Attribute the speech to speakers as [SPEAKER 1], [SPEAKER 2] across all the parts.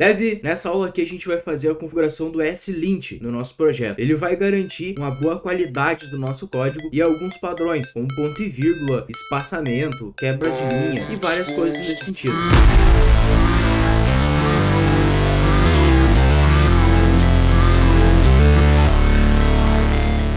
[SPEAKER 1] Dev, nessa aula aqui a gente vai fazer a configuração do ESLint no nosso projeto. Ele vai garantir uma boa qualidade do nosso código e alguns padrões, como ponto e vírgula, espaçamento, quebras de linha e várias coisas nesse sentido.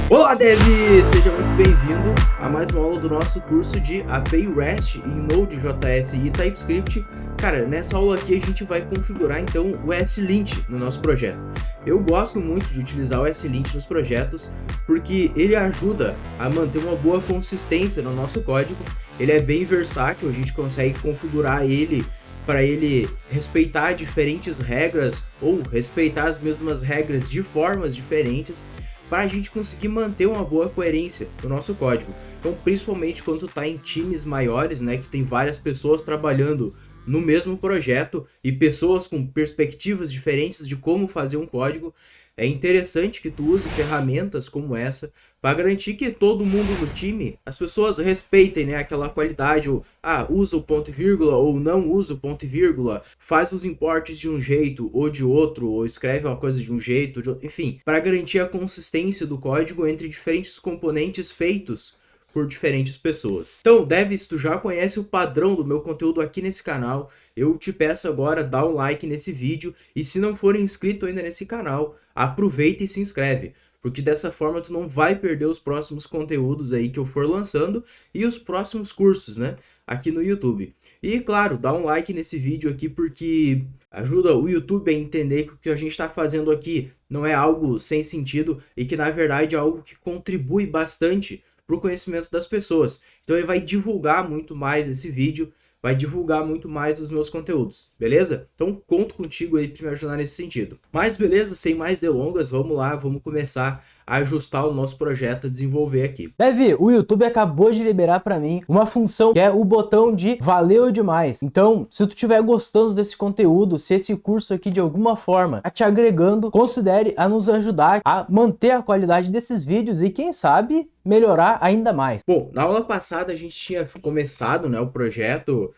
[SPEAKER 1] Olá Dev, seja muito bem-vindo a mais uma aula do nosso curso de API REST em Node.js e TypeScript. Cara, nessa aula aqui a gente vai configurar então o ESLint no nosso projeto. Eu gosto muito de utilizar o ESLint nos projetos porque ele ajuda a manter uma boa consistência no nosso código. Ele é bem versátil, a gente consegue configurar ele para ele respeitar diferentes regras ou respeitar as mesmas regras de formas diferentes, para a gente conseguir manter uma boa coerência no nosso código. Então, principalmente quando está em times maiores, né, que tem várias pessoas trabalhando no mesmo projeto e pessoas com perspectivas diferentes de como fazer um código, é interessante que tu use ferramentas como essa para garantir que todo mundo no time, as pessoas respeitem, né, aquela qualidade, ou usa o ponto e vírgula ou não usa o ponto e vírgula, faz os importes de um jeito ou de outro, ou escreve uma coisa de um jeito, enfim, para garantir a consistência do código entre diferentes componentes feitos por diferentes pessoas. Então, Dev, se tu já conhece o padrão do meu conteúdo aqui nesse canal, eu te peço agora, dá um like nesse vídeo, e se não for inscrito ainda nesse canal, aproveita e se inscreve, porque dessa forma tu não vai perder os próximos conteúdos aí que eu for lançando e os próximos cursos, né, aqui no YouTube. E claro, dá um like nesse vídeo aqui porque ajuda o YouTube a entender que o que a gente está fazendo aqui não é algo sem sentido e que na verdade é algo que contribui bastante para o conhecimento das pessoas. Então ele vai divulgar muito mais esse vídeo, vai divulgar muito mais os meus conteúdos, beleza? Então conto contigo aí para me ajudar nesse sentido. Mas beleza, sem mais delongas, vamos lá, vamos começar a ajustar o nosso projeto a desenvolver aqui.
[SPEAKER 2] Dev, o YouTube acabou de liberar para mim uma função que é o botão de valeu demais. Então, se tu estiver gostando desse conteúdo, se esse curso aqui de alguma forma tá te agregando, considere a nos ajudar a manter a qualidade desses vídeos e quem sabe melhorar ainda mais.
[SPEAKER 1] Bom, na aula passada a gente tinha começado, né, o projeto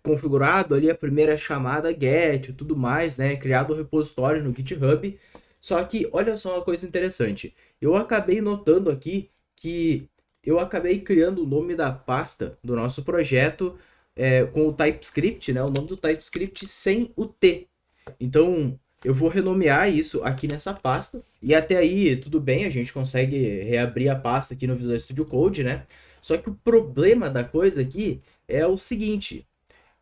[SPEAKER 1] configurado ali a primeira chamada get e tudo mais, né, criado o repositório no GitHub. Só que, olha só uma coisa interessante, eu acabei notando aqui que eu acabei criando o nome da pasta do nosso projeto com o TypeScript, né, o nome do TypeScript sem o T. Então, eu vou renomear isso aqui nessa pasta, e até aí tudo bem, a gente consegue reabrir a pasta aqui no Visual Studio Code, né? Só que o problema da coisa aqui é o seguinte,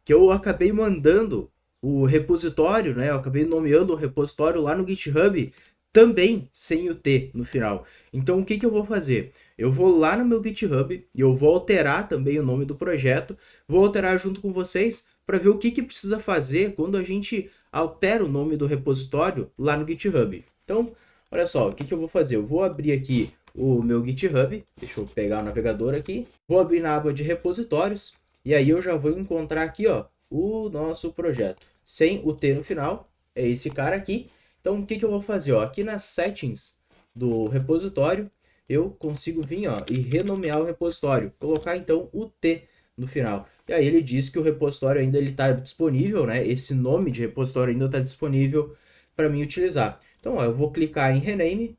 [SPEAKER 1] que eu acabei mandando o repositório, né? Eu acabei nomeando o repositório lá no GitHub também sem o T no final. Então o que que eu vou fazer? Eu vou lá no meu GitHub e eu vou alterar também o nome do projeto, vou alterar junto com vocês para ver o que que precisa fazer quando a gente altera o nome do repositório lá no GitHub. Então, olha só, o que que eu vou fazer? Eu vou abrir aqui o meu GitHub, deixa eu pegar o navegador aqui, vou abrir na aba de repositórios e aí eu já vou encontrar aqui, ó, o nosso projeto sem o T no final, é esse cara aqui. Então o que que eu vou fazer, ó, aqui nas settings do repositório eu consigo vir, ó, e renomear o repositório, colocar então o T no final. E aí ele diz que o repositório ainda está disponível, né? Esse nome de repositório ainda está disponível para mim utilizar. Então, ó, eu vou clicar em rename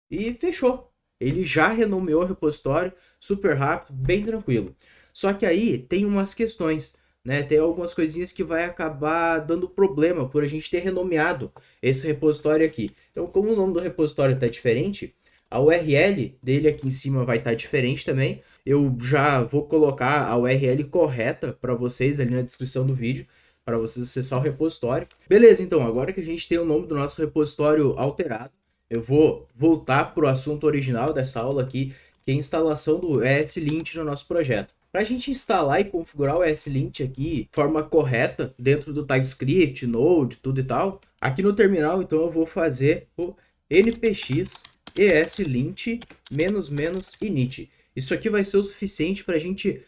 [SPEAKER 1] e fechou. Ele já renomeou o repositório, super rápido, bem tranquilo. Só que aí tem umas questões, né? Tem algumas coisinhas que vai acabar dando problema por a gente ter renomeado esse repositório aqui. Então, como o nome do repositório está diferente, a URL dele aqui em cima vai estar diferente também. Eu já vou colocar a URL correta para vocês ali na descrição do vídeo, para vocês acessar o repositório. Beleza, então, agora que a gente tem o nome do nosso repositório alterado, eu vou voltar para o assunto original dessa aula aqui, que é a instalação do ESLint no nosso projeto. Para a gente instalar e configurar o ESLint aqui de forma correta, dentro do TypeScript, Node, tudo e tal, aqui no terminal, então, eu vou fazer o npx ESLint --init. Isso aqui vai ser o suficiente para a gente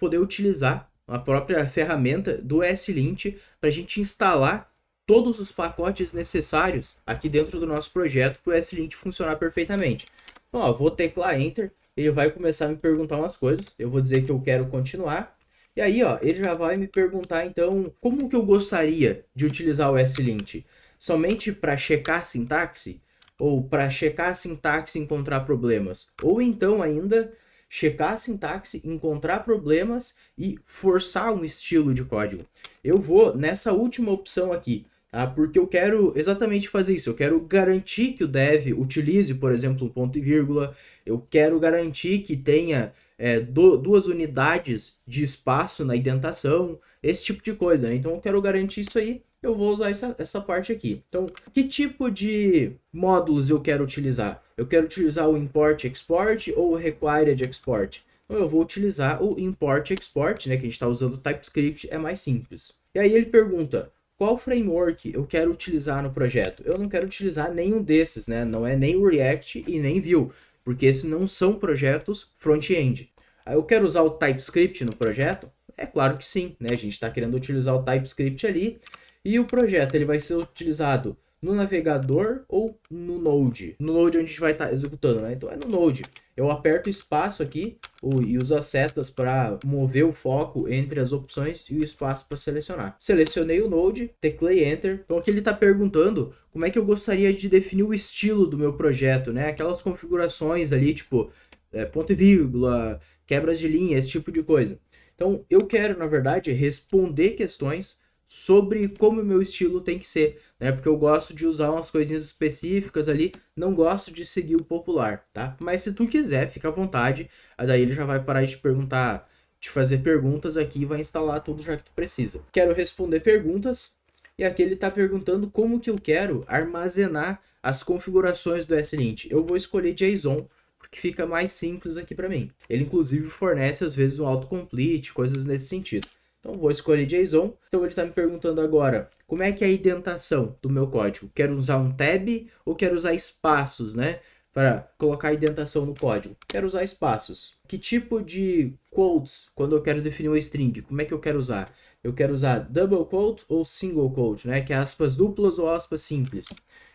[SPEAKER 1] poder utilizar a própria ferramenta do ESLint para a gente instalar todos os pacotes necessários aqui dentro do nosso projeto para o ESLint funcionar perfeitamente. Então, ó, vou teclar Enter, ele vai começar a me perguntar umas coisas, eu vou dizer que eu quero continuar, E aí, ó, ele já vai me perguntar, então, como que eu gostaria de utilizar o SLint? Somente para checar a sintaxe? Ou para checar a sintaxe e encontrar problemas? Ou então ainda, checar a sintaxe, encontrar problemas e forçar um estilo de código? Eu vou nessa última opção aqui, tá? Porque eu quero exatamente fazer isso. Eu quero garantir que o dev utilize, por exemplo, um ponto e vírgula. Eu quero garantir que tenha duas unidades de espaço na indentação, esse tipo de coisa, né? Então eu quero garantir isso aí, eu vou usar essa parte aqui. Então, que tipo de módulos eu quero utilizar? Eu quero utilizar o import export ou o required export? Então eu vou utilizar o import export, né, que a gente está usando o TypeScript, é mais simples. E aí ele pergunta, qual framework eu quero utilizar no projeto? Eu não quero utilizar nenhum desses, né? Não é nem o React e nem Vue, porque esses não são projetos front-end. Aí eu quero usar o TypeScript no projeto? É claro que sim, né? A gente está querendo utilizar o TypeScript ali e o projeto ele vai ser utilizado no navegador ou no Node. No Node onde a gente vai estar executando, né? Então é no Node. Eu aperto espaço aqui e uso as setas para mover o foco entre as opções e o espaço para selecionar. Selecionei o Node, teclei Enter. Então aqui ele está perguntando como é que eu gostaria de definir o estilo do meu projeto, né? Aquelas configurações ali, tipo ponto e vírgula, quebras de linha, esse tipo de coisa. Então eu quero, na verdade, responder questões sobre como o meu estilo tem que ser, né? Porque eu gosto de usar umas coisinhas específicas ali, não gosto de seguir o popular, tá? Mas se tu quiser, fica à vontade, daí ele já vai parar de te perguntar, de fazer perguntas aqui e vai instalar tudo já que tu precisa. Quero responder perguntas, e aqui ele está perguntando como que eu quero armazenar as configurações do SLint. Eu vou escolher JSON, porque fica mais simples aqui para mim. Ele inclusive fornece às vezes um autocomplete, coisas nesse sentido. Então vou escolher JSON. Então ele está me perguntando agora, como é que é a indentação do meu código? Quero usar um tab ou quero usar espaços, né? Para colocar a indentação no código. Quero usar espaços. Que tipo de quotes, quando eu quero definir uma string, como é que eu quero usar? Eu quero usar double quote ou single quote, né? Que é aspas duplas ou aspas simples.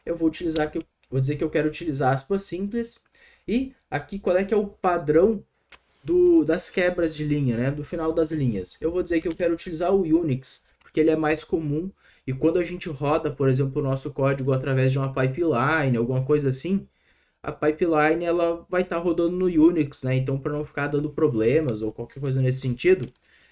[SPEAKER 1] Eu vou utilizar, vou dizer que eu quero utilizar aspas simples. E aqui qual é que é o padrão das quebras de linha, né? Do final das linhas. Eu vou dizer que eu quero utilizar o Unix, porque ele é mais comum. E quando a gente roda, por exemplo, o nosso código através de uma pipeline, alguma coisa assim, a pipeline ela vai estar rodando no Unix, né? Então, para não ficar dando problemas ou qualquer coisa nesse sentido,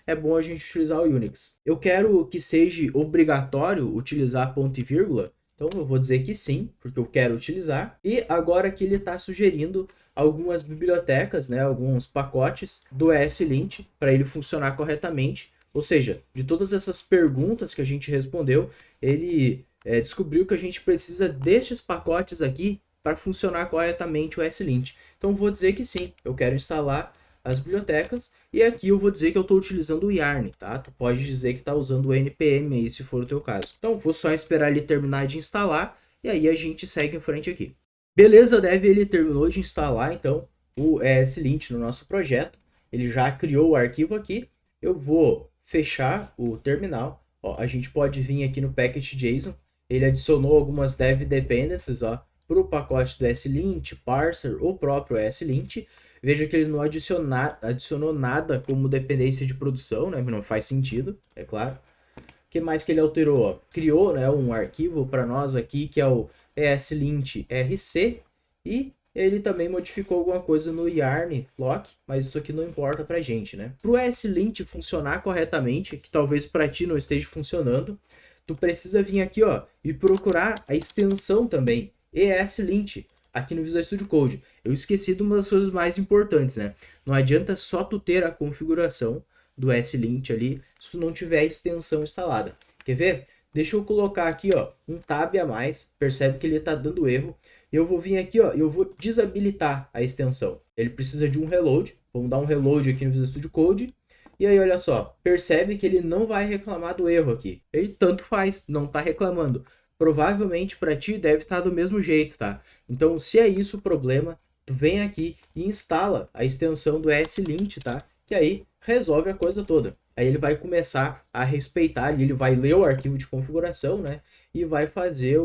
[SPEAKER 1] é bom a gente utilizar o Unix. Eu quero que seja obrigatório utilizar ponto e vírgula, então eu vou dizer que sim, porque eu quero utilizar. E agora que ele está sugerindo algumas bibliotecas, né, alguns pacotes do ESLint para ele funcionar corretamente. Ou seja, de todas essas perguntas que a gente respondeu, ele descobriu que a gente precisa destes pacotes aqui para funcionar corretamente o ESLint. Então vou dizer que sim, eu quero instalar as bibliotecas e aqui eu vou dizer que eu estou utilizando o Yarn, tá? Tu pode dizer que está usando o npm aí se for o teu caso. Então vou só esperar ele terminar de instalar e aí a gente segue em frente aqui. Beleza, Dev, ele terminou de instalar então o ESLint no nosso projeto. Ele já criou o arquivo aqui. Eu vou fechar o terminal. Ó, a gente pode vir aqui no package.json. Ele adicionou algumas dev dependencies, ó, para o pacote do ESLint, parser ou próprio ESLint. Veja que ele não adicionou nada como dependência de produção, né? Não faz sentido, é claro. O que mais que ele alterou? Ó? Criou, né, um arquivo para nós aqui que é o ESLint RC e ele também modificou alguma coisa no yarn lock, mas isso aqui não importa pra gente, né? Para o ESLint funcionar corretamente, que talvez para ti não esteja funcionando, tu precisa vir aqui, ó, e procurar a extensão também, ESLint, aqui no Visual Studio Code. Eu esqueci de uma das coisas mais importantes, né? Não adianta só tu ter a configuração do ESLint ali se tu não tiver a extensão instalada. Quer ver? Deixa eu colocar aqui, ó, um tab a mais. Percebe que ele está dando erro. Eu vou vir aqui, ó, eu vou desabilitar a extensão. Ele precisa de um reload. Vamos dar um reload aqui no Visual Studio Code. E aí, olha só, percebe que ele não vai reclamar do erro aqui. Ele tanto faz, não está reclamando. Provavelmente para ti deve estar do mesmo jeito, tá? Então, se é isso o problema, tu vem aqui e instala a extensão do ESLint, tá? Que aí resolve a coisa toda. Aí ele vai começar a respeitar, ele vai ler o arquivo de configuração, né? E vai fazer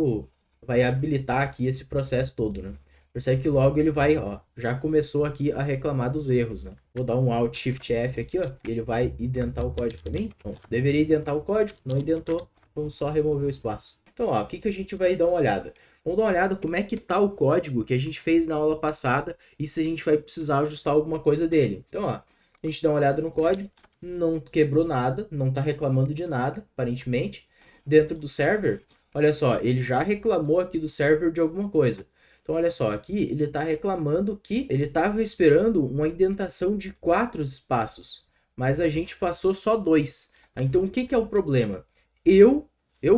[SPEAKER 1] vai habilitar aqui esse processo todo, né? Percebe que logo ele vai, ó, já começou aqui a reclamar dos erros, né? Vou dar um Alt Shift F aqui, ó, e ele vai identar o código para mim. Bom, deveria identar o código, não identou, vamos só remover o espaço. Então, ó, o que a gente vai dar uma olhada? Vamos dar uma olhada como é que tá o código que a gente fez na aula passada e se a gente vai precisar ajustar alguma coisa dele. Então, ó, a gente dá uma olhada no código, não quebrou nada, não tá reclamando de nada, aparentemente. Dentro do server, olha só, ele já reclamou aqui do server de alguma coisa. Então, olha só, aqui ele está reclamando que ele estava esperando uma indentação de 4 espaços, mas a gente passou só 2. Tá? Então, o que é o problema? Eu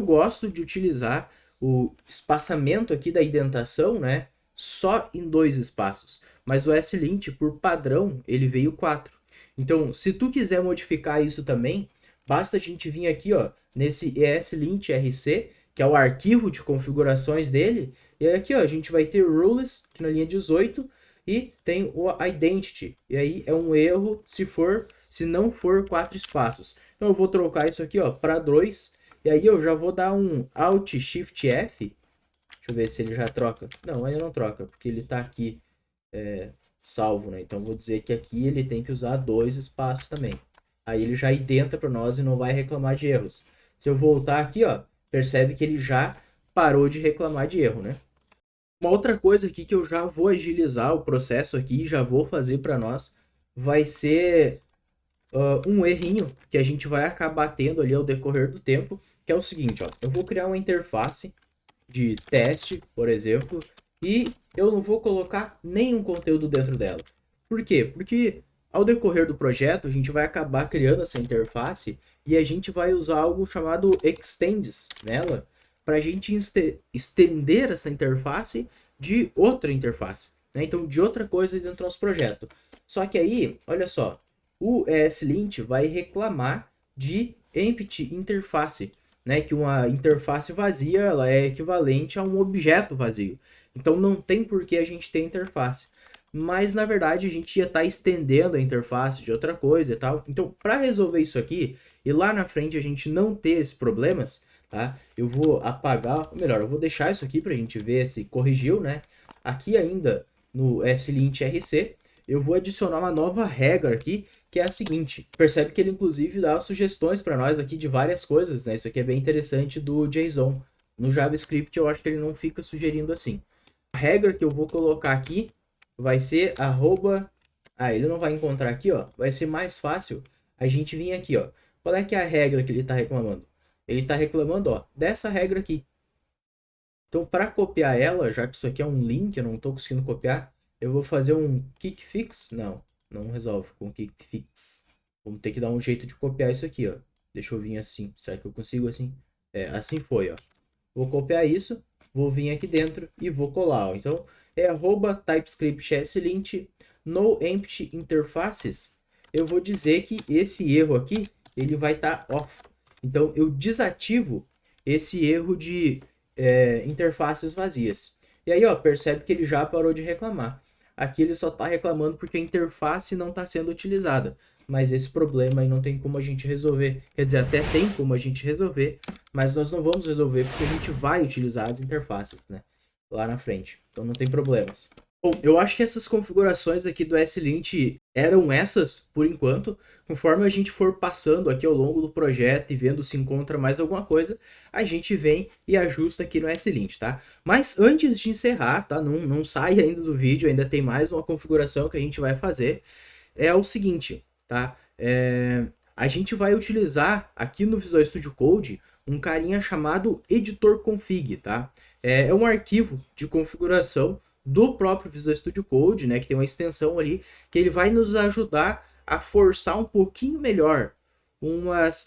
[SPEAKER 1] gosto de utilizar o espaçamento aqui da indentação, né, só em 2 espaços, mas o S-Lint, por padrão, ele veio 4. Então, se tu quiser modificar isso também, basta a gente vir aqui, ó, nesse ESLint RC, que é o arquivo de configurações dele, e aí aqui, ó, a gente vai ter rules, aqui na linha 18, e tem o identity. E aí é um erro se não for 4 espaços. Então eu vou trocar isso aqui, ó, para 2. E aí eu já vou dar um Alt Shift F. Deixa eu ver se ele já troca. Não, ainda não troca, porque ele tá aqui salvo, né? Então vou dizer que aqui ele tem que usar 2 espaços também. Aí ele já identa para nós e não vai reclamar de erros. Se eu voltar aqui, ó, percebe que ele já parou de reclamar de erro, né? Uma outra coisa aqui que eu já vou agilizar o processo aqui, já vou fazer para nós, vai ser um errinho que a gente vai acabar tendo ali ao decorrer do tempo, que é o seguinte, ó, eu vou criar uma interface de teste, por exemplo, e eu não vou colocar nenhum conteúdo dentro dela. Por quê? Porque ao decorrer do projeto, a gente vai acabar criando essa interface e a gente vai usar algo chamado extends nela, para a gente estender essa interface de outra interface, né? Então, de outra coisa dentro do nosso projeto. Só que aí, olha só, o ESLint vai reclamar de empty interface, né? Que uma interface vazia ela é equivalente a um objeto vazio. Então, não tem por que a gente ter interface. Mas, na verdade, a gente ia estar estendendo a interface de outra coisa e tal. Então, para resolver isso aqui, e lá na frente a gente não ter esses problemas, tá? Eu vou apagar, ou melhor, eu vou deixar isso aqui para a gente ver se corrigiu, né? Aqui ainda no SLint RC, eu vou adicionar uma nova regra aqui, que é a seguinte. Percebe que ele inclusive dá sugestões para nós aqui de várias coisas, né? Isso aqui é bem interessante do JSON. No JavaScript eu acho que ele não fica sugerindo assim. A regra que eu vou colocar aqui vai ser arroba... Ah, ele não vai encontrar aqui, ó. Vai ser mais fácil a gente vir aqui, ó. Qual é que é a regra que ele está reclamando? Ele está reclamando, ó, dessa regra aqui. Então, para copiar ela, já que isso aqui é um link, eu não estou conseguindo copiar, eu vou fazer um kick fix. Não, não resolve com kick fix. Vamos ter que dar um jeito de copiar isso aqui, ó. Deixa eu vir assim. Será que eu consigo assim? É, assim foi, ó. Vou copiar isso, vou vir aqui dentro e vou colar, ó. Então, é arroba TypeScript slint no empty interfaces. Eu vou dizer que esse erro aqui, ele vai estar off. Então, eu desativo esse erro de interfaces vazias. E aí, ó, percebe que ele já parou de reclamar. Aqui ele só está reclamando porque a interface não está sendo utilizada. Mas esse problema aí não tem como a gente resolver. Quer dizer, até tem como a gente resolver, mas nós não vamos resolver porque a gente vai utilizar as interfaces, né? Lá na frente. Então não tem problemas. Bom, eu acho que essas configurações aqui do SLint eram essas, por enquanto. Conforme a gente for passando aqui ao longo do projeto e vendo se encontra mais alguma coisa, a gente vem e ajusta aqui no SLint, tá? Mas antes de encerrar, tá? Não sai ainda do vídeo, ainda tem mais uma configuração que a gente vai fazer. É o seguinte, tá? A gente vai utilizar aqui no Visual Studio Code um carinha chamado editor config, tá? É um arquivo de configuração do próprio Visual Studio Code, né, que tem uma extensão ali, que ele vai nos ajudar a forçar um pouquinho melhor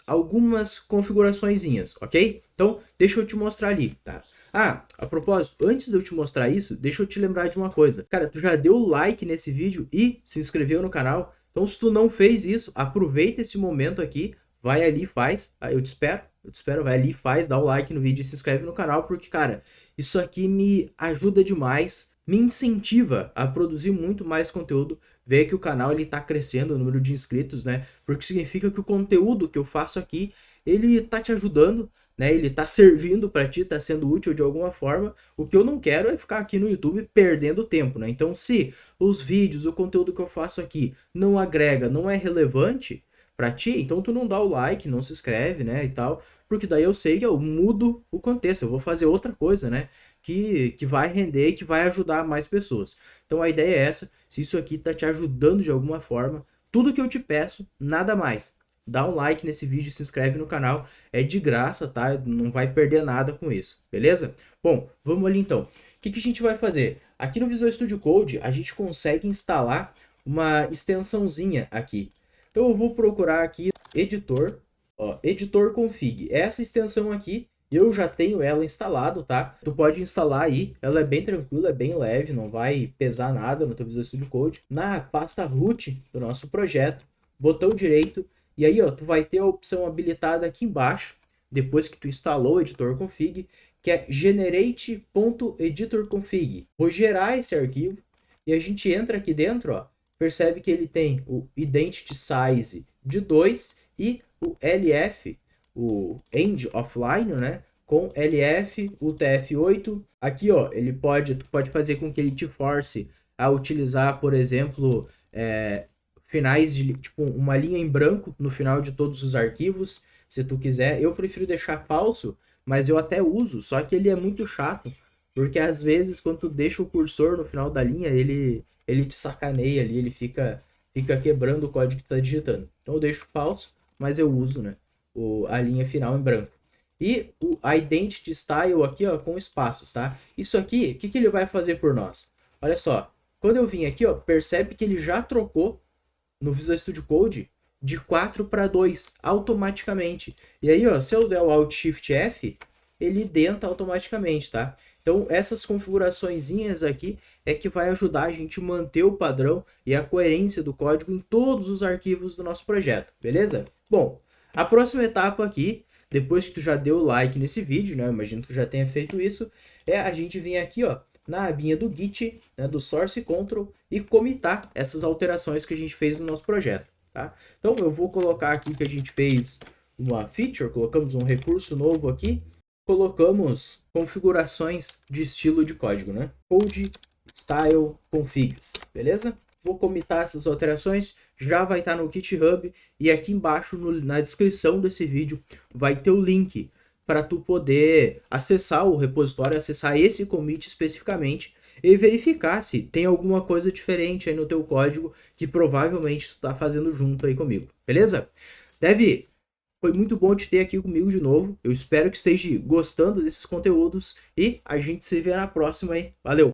[SPEAKER 1] algumas configuraçõezinhas, ok? Então, deixa eu te mostrar ali, tá? Ah, a propósito, antes de eu te mostrar isso, deixa eu te lembrar de uma coisa. Cara, tu já deu like nesse vídeo e se inscreveu no canal? Então, se tu não fez isso, aproveita esse momento aqui, vai ali e faz, tá? Eu te espero, vai ali e faz, dá o like no vídeo e se inscreve no canal, porque, cara, isso aqui me ajuda demais, me incentiva a produzir muito mais conteúdo, ver que o canal ele tá crescendo, o número de inscritos, né? Porque significa que o conteúdo que eu faço aqui, ele tá te ajudando, né? Ele tá servindo para ti, tá sendo útil de alguma forma. O que eu não quero é ficar aqui no YouTube perdendo tempo, né? Então, se os vídeos, o conteúdo que eu faço aqui não agrega, não é relevante para ti, então tu não dá o like, não se inscreve, né, e tal, porque daí eu sei que eu mudo o contexto, eu vou fazer outra coisa, né, que vai render e que vai ajudar mais pessoas. Então a ideia é essa, se isso aqui tá te ajudando de alguma forma, tudo que eu te peço, nada mais. Dá um like nesse vídeo, se inscreve no canal, é de graça, tá? Não vai perder nada com isso, beleza? Bom, vamos ali então. O que a gente vai fazer? Aqui no Visual Studio Code, a gente consegue instalar uma extensãozinha aqui. Então eu vou procurar aqui editor, ó, editor config. Essa extensão aqui, eu já tenho ela instalado, tá? Tu pode instalar aí, ela é bem tranquila, é bem leve, não vai pesar nada no teu Visual Studio Code. Na pasta root do nosso projeto, botão direito, e aí ó, tu vai ter a opção habilitada aqui embaixo, depois que tu instalou o editor config, que é generate.editorconfig. Vou gerar esse arquivo e a gente entra aqui dentro, ó, percebe que ele tem o identity size de 2 e o LF, o end offline, né, com LF, UTF-8. Aqui, ó, tu pode fazer com que ele te force a utilizar, por exemplo, finais de, tipo, uma linha em branco no final de todos os arquivos, se tu quiser. Eu prefiro deixar falso, mas eu até uso, só que ele é muito chato, porque às vezes quando tu deixa o cursor no final da linha, ele te sacaneia ali, ele fica quebrando o código que tu tá digitando. Então eu deixo falso, mas eu uso, né, a linha final em branco. E a identity style aqui, ó, com espaços, tá? Isso aqui, o que ele vai fazer por nós? Olha só, quando eu vim aqui, ó, percebe que ele já trocou no Visual Studio Code de 4 para 2 automaticamente. E aí, ó, se eu der o Alt Shift F, ele denta automaticamente, tá? Então, essas configuraçõezinhas aqui é que vai ajudar a gente a manter o padrão e a coerência do código em todos os arquivos do nosso projeto, beleza? Bom, a próxima etapa aqui, depois que tu já deu o like nesse vídeo, né? Eu imagino que tu já tenha feito isso, é a gente vir aqui, ó, na abinha do Git, né, do Source Control, e comitar essas alterações que a gente fez no nosso projeto, tá? Então, eu vou colocar aqui que a gente fez uma feature, colocamos um recurso novo aqui, colocamos configurações de estilo de código, né? Code Style Configs, beleza? Vou comitar essas alterações, já vai estar no GitHub, e aqui embaixo na descrição desse vídeo vai ter o link para tu poder acessar o repositório, acessar esse commit especificamente e verificar se tem alguma coisa diferente aí no teu código que provavelmente tu tá fazendo junto aí comigo, beleza? Dev, foi muito bom te ter aqui comigo de novo. Eu espero que esteja gostando desses conteúdos e a gente se vê na próxima aí. Valeu!